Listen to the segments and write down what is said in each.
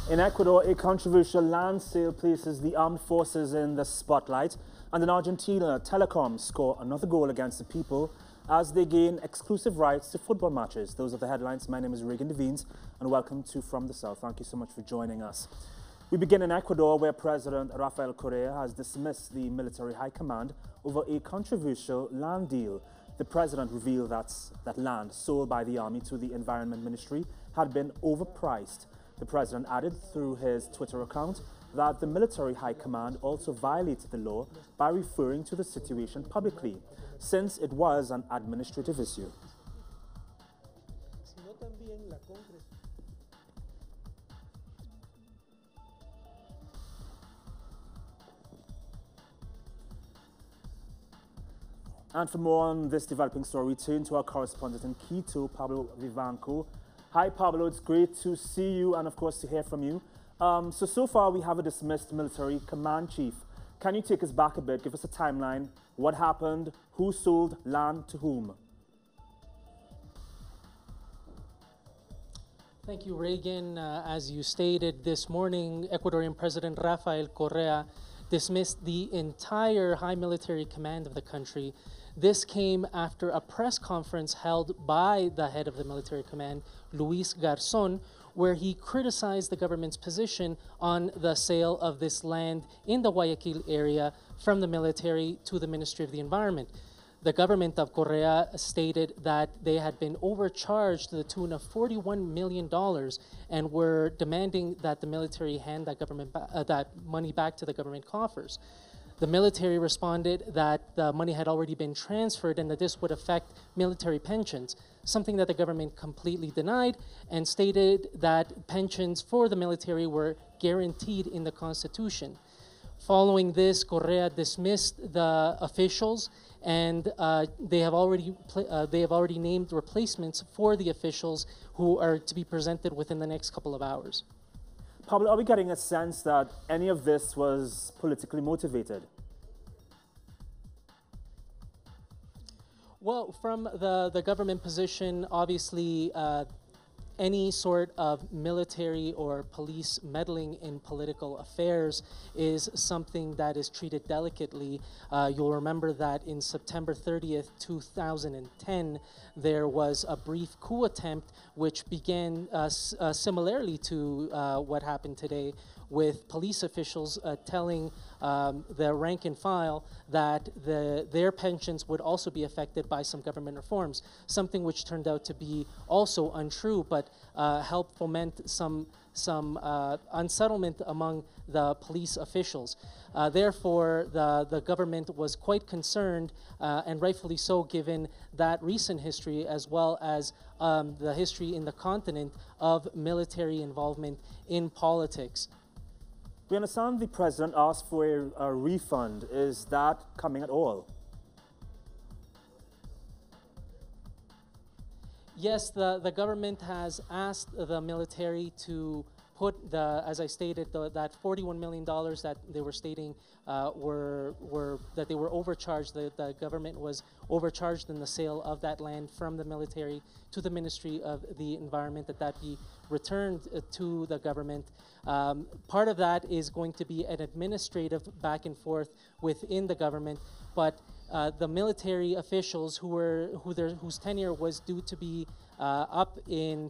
In Ecuador, a controversial land sale places the armed forces in the spotlight, and in Argentina, telecoms score another goal against the people as they gain exclusive rights to football matches. Those are the headlines. My name is Reagan, Vignes, and welcome to From the South. Thank you so much for joining us. We begin in Ecuador, where President Rafael Correa has dismissed the military high command over a controversial land deal. The president revealed that land sold by the army to the Environment Ministry had been overpriced. The president added through his Twitter account that the military high command also violated the law by referring to the situation publicly, since it was an administrative issue. And for more on this developing story, we turn to our correspondent in Quito, Pablo Vivanco. Hi, Pablo. It's great to see you and, of course, to hear from you. So far, we have a dismissed military command chief. Can you take us back a bit? Give us a timeline. What happened? Who sold land to whom? Thank you, Reagan. As you stated this morning, Ecuadorian President Rafael Correa dismissed the entire high military command of the country. This came after a press conference held by the head of the military command, Luis Garzón, where he criticized the government's position on the sale of this land in the Guayaquil area from the military to the Ministry of the Environment. The government of Correa stated that they had been overcharged to the tune of $41 million and were demanding that the military hand that money back to the government coffers. The military responded that the money had already been transferred and that this would affect military pensions, something that the government completely denied and stated that pensions for the military were guaranteed in the Constitution. Following this, Correa dismissed the officials, and they have already named replacements for the officials who are to be presented within the next couple of hours. Pablo, are we getting a sense that any of this was politically motivated? Well, from the government position, obviously, any sort of military or police meddling in political affairs is something that is treated delicately. You'll remember that in September 30th, 2010, there was a brief coup attempt which began similarly to what happened today, with police officials telling the rank and file that their pensions would also be affected by some government reforms, something which turned out to be also untrue, but helped foment some unsettlement among the police officials. Therefore, the government was quite concerned, and rightfully so, given that recent history as well as the history in the continent of military involvement in politics. We understand the president asked for a refund. Is that coming at all? Yes, the government has asked the military to put as I stated, that $41 million that they were stating that they were overcharged. The government was overcharged in the sale of that land from the military to the Ministry of the Environment, that be returned to the government. Part of that is going to be an administrative back and forth within the government, but the military officials whose tenure was due to be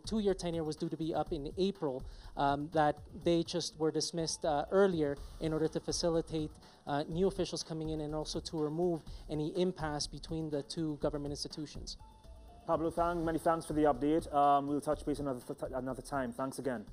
two-year tenure was due to be up in April, that they just were dismissed earlier in order to facilitate new officials coming in and also to remove any impasse between the two government institutions. Pablo, many thanks for the update. We'll touch base another time. Thanks again.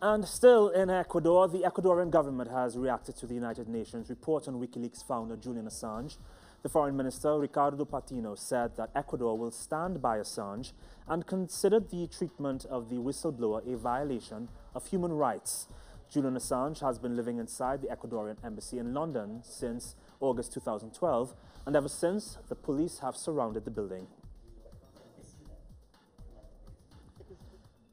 And still in Ecuador, the Ecuadorian government has reacted to the United Nations report on WikiLeaks founder Julian Assange. The Foreign Minister, Ricardo Patino, said that Ecuador will stand by Assange and considered the treatment of the whistleblower a violation of human rights. Julian Assange has been living inside the Ecuadorian embassy in London since August 2012, and ever since, the police have surrounded the building.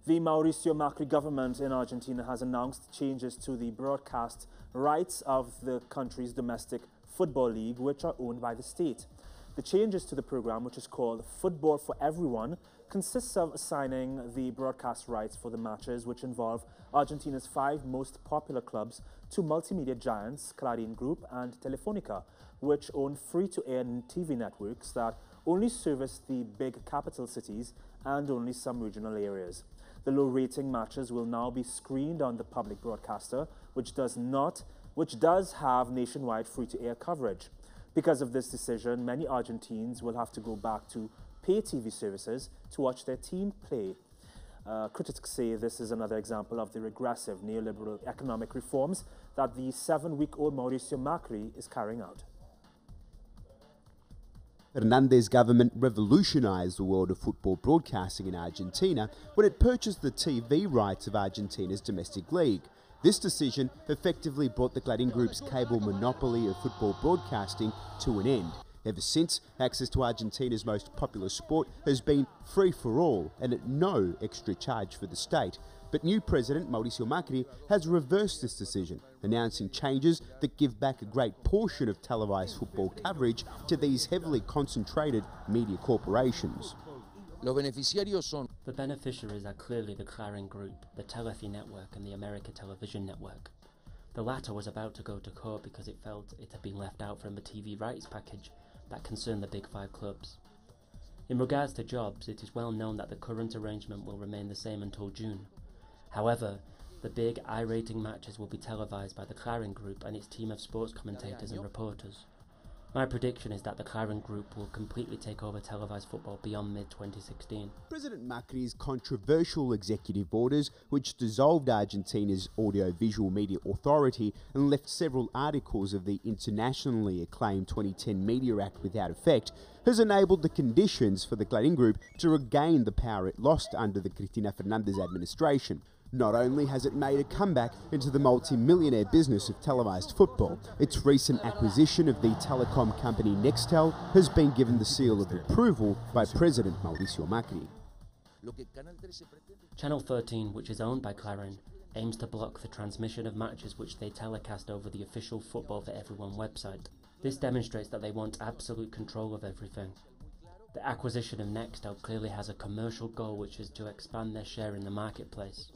The Mauricio Macri government in Argentina has announced changes to the broadcast rights of the country's domestic football league, which are owned by the state. The changes to the program, which is called Football for Everyone, consists of assigning the broadcast rights for the matches, which involve Argentina's 5 most popular clubs, to multimedia giants Clarín Group and Telefónica, which own free-to-air TV networks that only service the big capital cities and only some regional areas. The low-rating matches will now be screened on the public broadcaster, which does have nationwide free-to-air coverage. Because of this decision, many Argentines will have to go back to pay TV services to watch their team play. Critics say this is another example of the regressive neoliberal economic reforms that the 7-week-old Mauricio Macri is carrying out. Hernandez's government revolutionized the world of football broadcasting in Argentina when it purchased the TV rights of Argentina's domestic league. This decision effectively brought the Clarín Group's cable monopoly of football broadcasting to an end. Ever since, access to Argentina's most popular sport has been free for all and at no extra charge for the state. But new President Mauricio Macri has reversed this decision, announcing changes that give back a great portion of televised football coverage to these heavily concentrated media corporations. The beneficiaries are clearly the Clarín Group, the Telefe network and the America Television Network. The latter was about to go to court because it felt it had been left out from the TV rights package that concerned the big 5 clubs. In regards to jobs, it is well known that the current arrangement will remain the same until June. However, the big I-rating matches will be televised by the Clarín Group and its team of sports commentators and reporters. My prediction is that the Clarín Group will completely take over televised football beyond mid-2016. President Macri's controversial executive orders, which dissolved Argentina's audiovisual media authority and left several articles of the internationally acclaimed 2010 Media Act without effect, has enabled the conditions for the Clarín Group to regain the power it lost under the Cristina Fernández administration. Not only has it made a comeback into the multi-millionaire business of televised football, its recent acquisition of the telecom company Nextel has been given the seal of approval by President Mauricio Macri. Channel 13, which is owned by Clarín, aims to block the transmission of matches which they telecast over the official Football for Everyone website. This demonstrates that they want absolute control of everything. The acquisition of Nextel clearly has a commercial goal, which is to expand their share in the marketplace.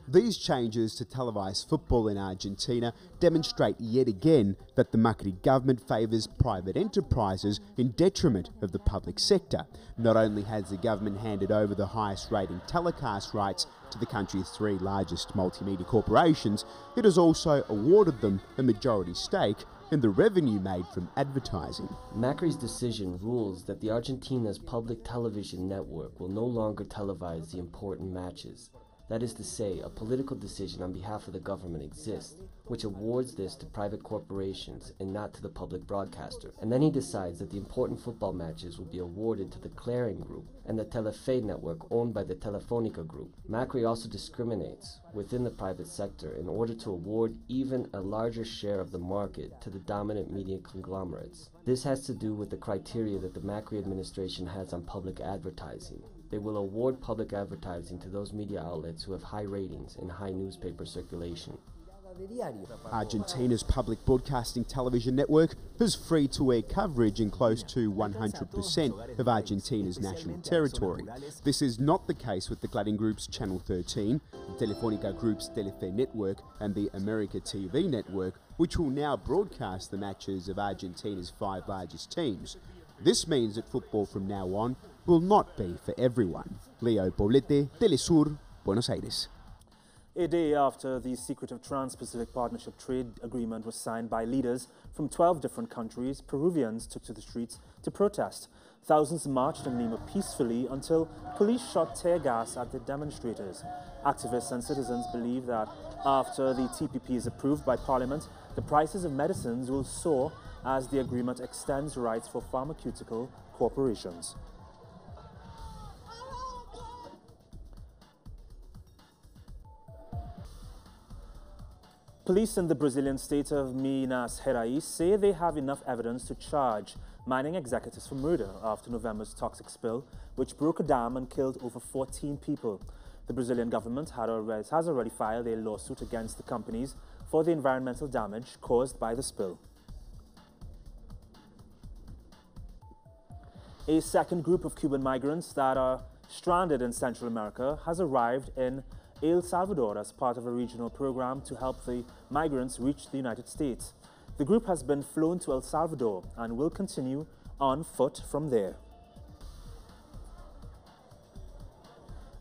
These changes to televised football in Argentina demonstrate yet again that the Macri government favours private enterprises in detriment of the public sector. Not only has the government handed over the highest rating telecast rights to the country's 3 largest multimedia corporations, it has also awarded them a majority stake in the revenue made from advertising. Macri's decision rules that the Argentina's public television network will no longer televise the important matches. That is to say, a political decision on behalf of the government exists, which awards this to private corporations and not to the public broadcaster. And then he decides that the important football matches will be awarded to the Clarín Group and the Telefe network owned by the Telefónica Group. Macri also discriminates within the private sector in order to award even a larger share of the market to the dominant media conglomerates. This has to do with the criteria that the Macri administration has on public advertising. They will award public advertising to those media outlets who have high ratings and high newspaper circulation. Argentina's public broadcasting television network has free-to-air coverage in close to 100% of Argentina's national territory. This is not the case with the Clarín Group's Channel 13, the Telefónica Group's Telefe network and the America TV network, which will now broadcast the matches of Argentina's 5 largest teams. This means that football from now on will not be for everyone. Leo Poblete, TeleSur, Buenos Aires. A day after the secretive Trans-Pacific Partnership trade agreement was signed by leaders from 12 different countries, Peruvians took to the streets to protest. Thousands marched in Lima peacefully until police shot tear gas at the demonstrators. Activists and citizens believe that after the TPP is approved by Parliament, the prices of medicines will soar as the agreement extends rights for pharmaceutical corporations. Police in the Brazilian state of Minas Gerais say they have enough evidence to charge mining executives for murder after November's toxic spill, which broke a dam and killed over 14 people. The Brazilian government has already filed a lawsuit against the companies for the environmental damage caused by the spill. A second group of Cuban migrants that are stranded in Central America has arrived in El Salvador as part of a regional program to help the migrants reach the United States. The group has been flown to El Salvador and will continue on foot from there.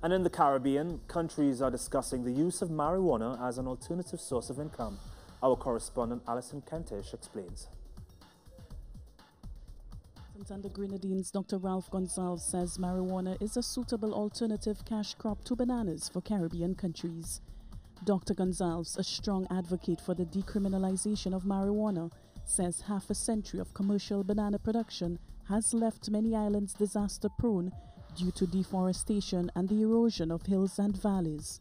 And in the Caribbean, countries are discussing the use of marijuana as an alternative source of income. Our correspondent Alison Kentish explains. And the Grenadines, Dr. Ralph Gonzalez says marijuana is a suitable alternative cash crop to bananas for Caribbean countries. Dr. Gonzalez, a strong advocate for the decriminalization of marijuana, says half a century of commercial banana production has left many islands disaster-prone due to deforestation and the erosion of hills and valleys.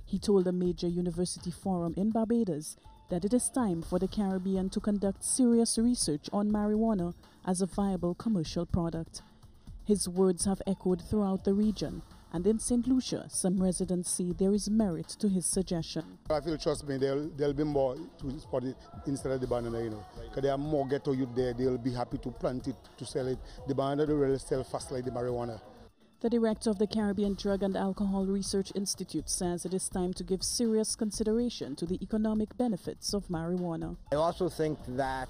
He told a major university forum in Barbados that it is time for the Caribbean to conduct serious research on marijuana as a viable commercial product. His words have echoed throughout the region, and in St. Lucia, some residents say there is merit to his suggestion. I feel, trust me, there'll be more to spot it instead of the banana, you know. Because there are more ghetto youth there, they'll be happy to plant it, to sell it. The banana they will sell fast like the marijuana. The director of the Caribbean Drug and Alcohol Research Institute says it is time to give serious consideration to the economic benefits of marijuana. I also think that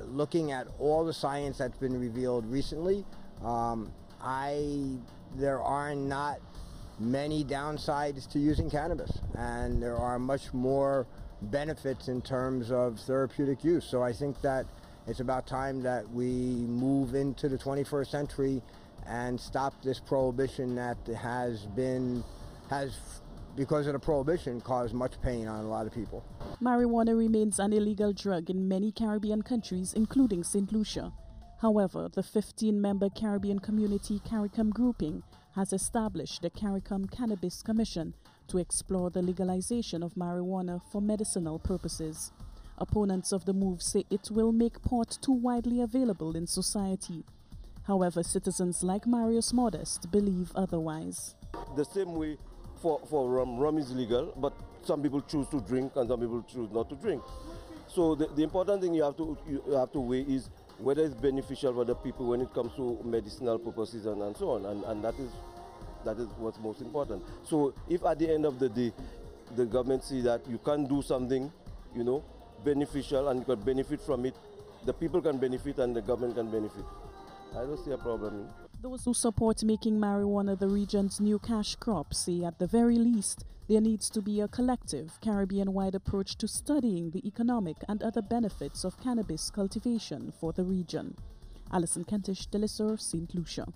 looking at all the science that's been revealed recently, there are not many downsides to using cannabis, and there are much more benefits in terms of therapeutic use. So I think that it's about time that we move into the 21st century and stop this prohibition that has, because of the prohibition, caused much pain on a lot of people. Marijuana remains an illegal drug in many Caribbean countries, including St. Lucia. However, the 15-member Caribbean Community CARICOM grouping has established the CARICOM Cannabis Commission to explore the legalization of marijuana for medicinal purposes. Opponents of the move say it will make pot too widely available in society. However, citizens like Marius Modest believe otherwise. The same way for rum is legal, but some people choose to drink and some people choose not to drink. So the important thing you have to weigh is whether it's beneficial for the people when it comes to medicinal purposes and so on, and that is what's most important. So if at the end of the day the government see that you can do something, you know, beneficial and you can benefit from it, the people can benefit and the government can benefit. I don't see a problem. Those who support making marijuana the region's new cash crop say at the very least there needs to be a collective Caribbean-wide approach to studying the economic and other benefits of cannabis cultivation for the region. Alison Kentish, teleSur's, St. Lucia.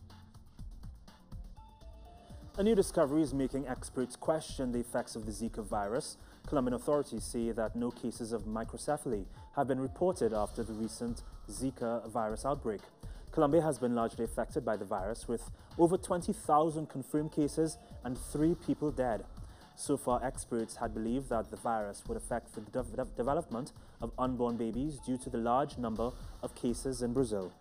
A new discovery is making experts question the effects of the Zika virus. Colombian authorities say that no cases of microcephaly have been reported after the recent Zika virus outbreak. Colombia has been largely affected by the virus, with over 20,000 confirmed cases and 3 people dead. So far, experts had believed that the virus would affect the development of unborn babies due to the large number of cases in Brazil.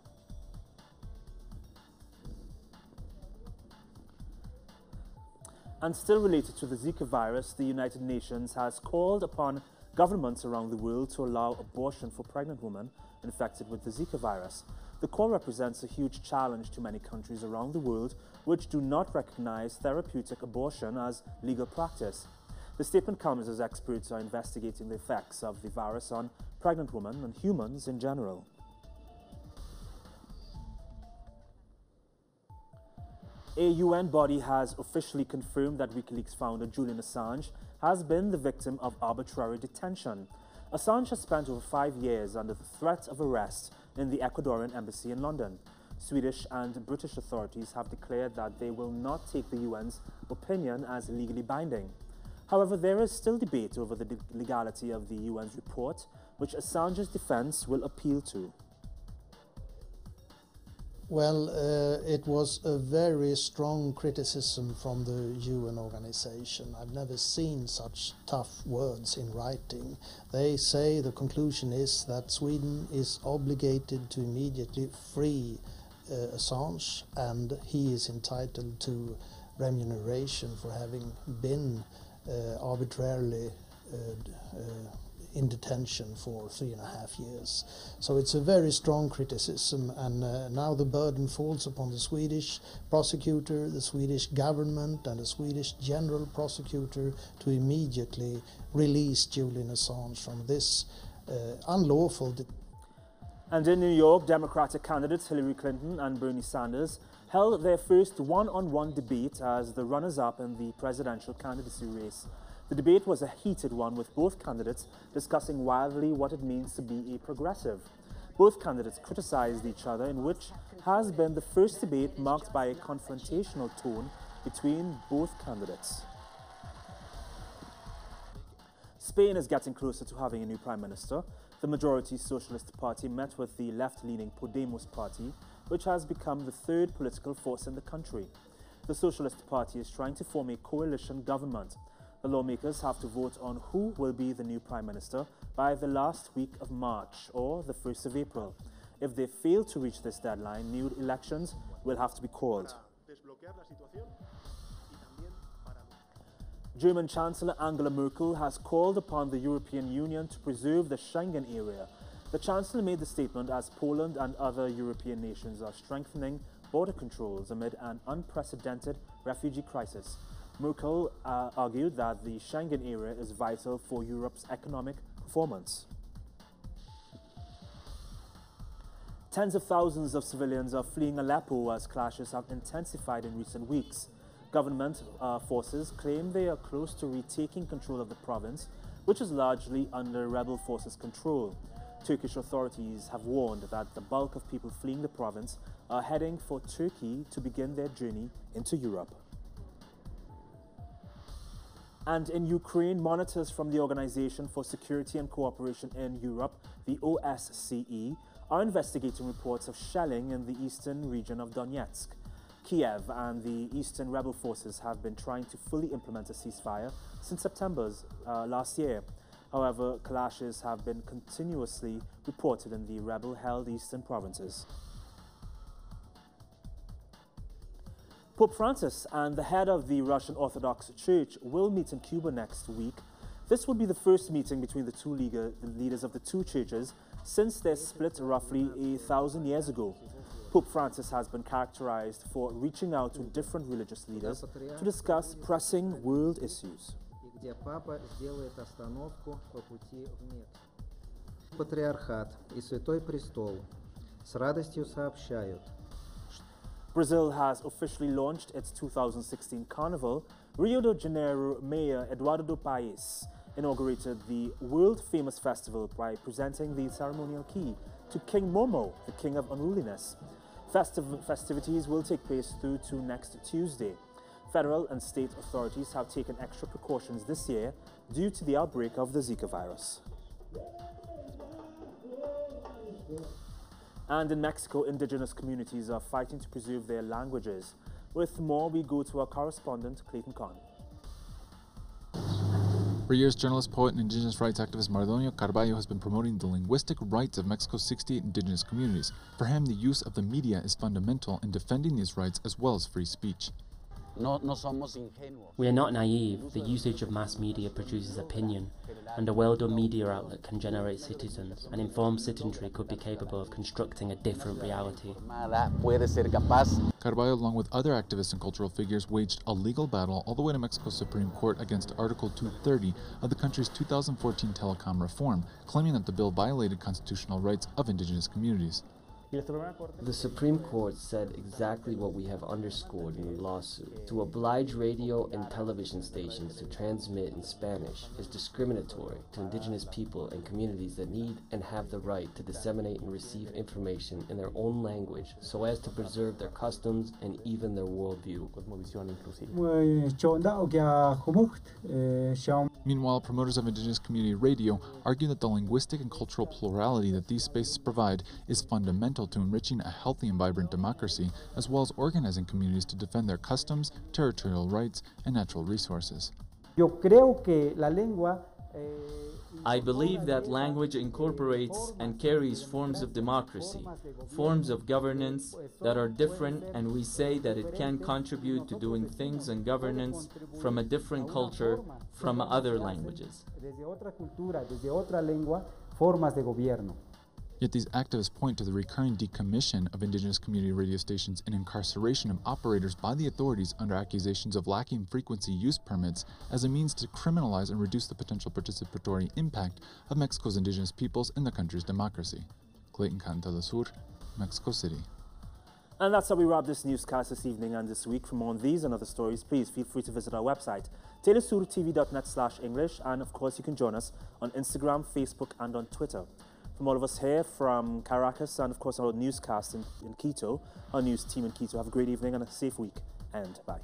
And still related to the Zika virus, the United Nations has called upon governments around the world to allow abortion for pregnant women infected with the Zika virus. The call represents a huge challenge to many countries around the world which do not recognize therapeutic abortion as legal practice. The statement comes as experts are investigating the effects of the virus on pregnant women and humans in general. A UN body has officially confirmed that WikiLeaks founder Julian Assange has been the victim of arbitrary detention. Assange has spent over 5 years under the threat of arrest in the Ecuadorian embassy in London. Swedish and British authorities have declared that they will not take the UN's opinion as legally binding. However, there is still debate over the legality of the UN's report, which Assange's defense will appeal to. Well, it was a very strong criticism from the UN organization. I've never seen such tough words in writing. They say the conclusion is that Sweden is obligated to immediately free Assange, and he is entitled to remuneration for having been arbitrarily in detention for 3.5 years. So it's a very strong criticism, and now the burden falls upon the Swedish prosecutor, the Swedish government and the Swedish general prosecutor to immediately release Julian Assange from this unlawful. And in New York, Democratic candidates Hillary Clinton and Bernie Sanders held their first one-on-one debate as the runners-up in the presidential candidacy race. The debate was a heated one, with both candidates discussing wildly what it means to be a progressive. Both candidates criticized each other, in which has been the first debate marked by a confrontational tone between both candidates. Spain is getting closer to having a new prime minister. The majority Socialist Party met with the left-leaning Podemos party, which has become the third political force in the country. The Socialist Party is trying to form a coalition government. The lawmakers have to vote on who will be the new prime minister by the last week of March or the 1st of April. If they fail to reach this deadline, new elections will have to be called. German Chancellor Angela Merkel has called upon the European Union to preserve the Schengen area. The Chancellor made the statement as Poland and other European nations are strengthening border controls amid an unprecedented refugee crisis. Merkel argued that the Schengen area is vital for Europe's economic performance. Tens of thousands of civilians are fleeing Aleppo as clashes have intensified in recent weeks. Government forces claim they are close to retaking control of the province, which is largely under rebel forces' control. Turkish authorities have warned that the bulk of people fleeing the province are heading for Turkey to begin their journey into Europe. And in Ukraine, monitors from the Organization for Security and Cooperation in Europe, the OSCE, are investigating reports of shelling in the eastern region of Donetsk. Kiev and the eastern rebel forces have been trying to fully implement a ceasefire since September last year. However, clashes have been continuously reported in the rebel-held eastern provinces. Pope Francis and the head of the Russian Orthodox Church will meet in Cuba next week. This will be the first meeting between the leaders of the two churches since their split roughly 1,000 years ago. Pope Francis has been characterized for reaching out to different religious leaders to discuss pressing world issues. Патриархат и Святой Престол с радостью сообщают. Brazil has officially launched its 2016 Carnival. Rio de Janeiro Mayor Eduardo do Paes inaugurated the world-famous festival by presenting the ceremonial key to King Momo, the king of unruliness. Festivities will take place through to next Tuesday. Federal and state authorities have taken extra precautions this year due to the outbreak of the Zika virus. And in Mexico, indigenous communities are fighting to preserve their languages. With more, we go to our correspondent, Clayton Kahn. For years, journalist, poet, and indigenous rights activist Mardonio Carballo has been promoting the linguistic rights of Mexico's 68 indigenous communities. For him, the use of the media is fundamental in defending these rights as well as free speech. We are not naive. The usage of mass media produces opinion, and a well-done media outlet can generate citizens. An informed citizenry could be capable of constructing a different reality. Carballo, along with other activists and cultural figures, waged a legal battle all the way to Mexico's Supreme Court against Article 230 of the country's 2014 telecom reform, claiming that the bill violated constitutional rights of indigenous communities. The Supreme Court said exactly what we have underscored in the lawsuit. To oblige radio and television stations to transmit in Spanish is discriminatory to indigenous people and communities that need and have the right to disseminate and receive information in their own language so as to preserve their customs and even their worldview. Meanwhile, promoters of indigenous community radio argue that the linguistic and cultural plurality that these spaces provide is fundamental to enriching a healthy and vibrant democracy, as well as organizing communities to defend their customs, territorial rights, and natural resources. I believe that language incorporates and carries forms of democracy, forms of governance that are different, and we say that it can contribute to doing things and governance from a different culture, from other languages. Yet these activists point to the recurring decommission of indigenous community radio stations and incarceration of operators by the authorities under accusations of lacking frequency use permits as a means to criminalize and reduce the potential participatory impact of Mexico's indigenous peoples in the country's democracy. Clayton Cotton, TeleSur, Mexico City. And that's how we wrap this newscast this evening and this week. For more on these and other stories, please feel free to visit our website, telesurtv.net/English, and of course you can join us on Instagram, Facebook, and on Twitter. From all of us here from Caracas and of course our newscast in Quito, our news team in Quito, have a great evening and a safe week, and bye.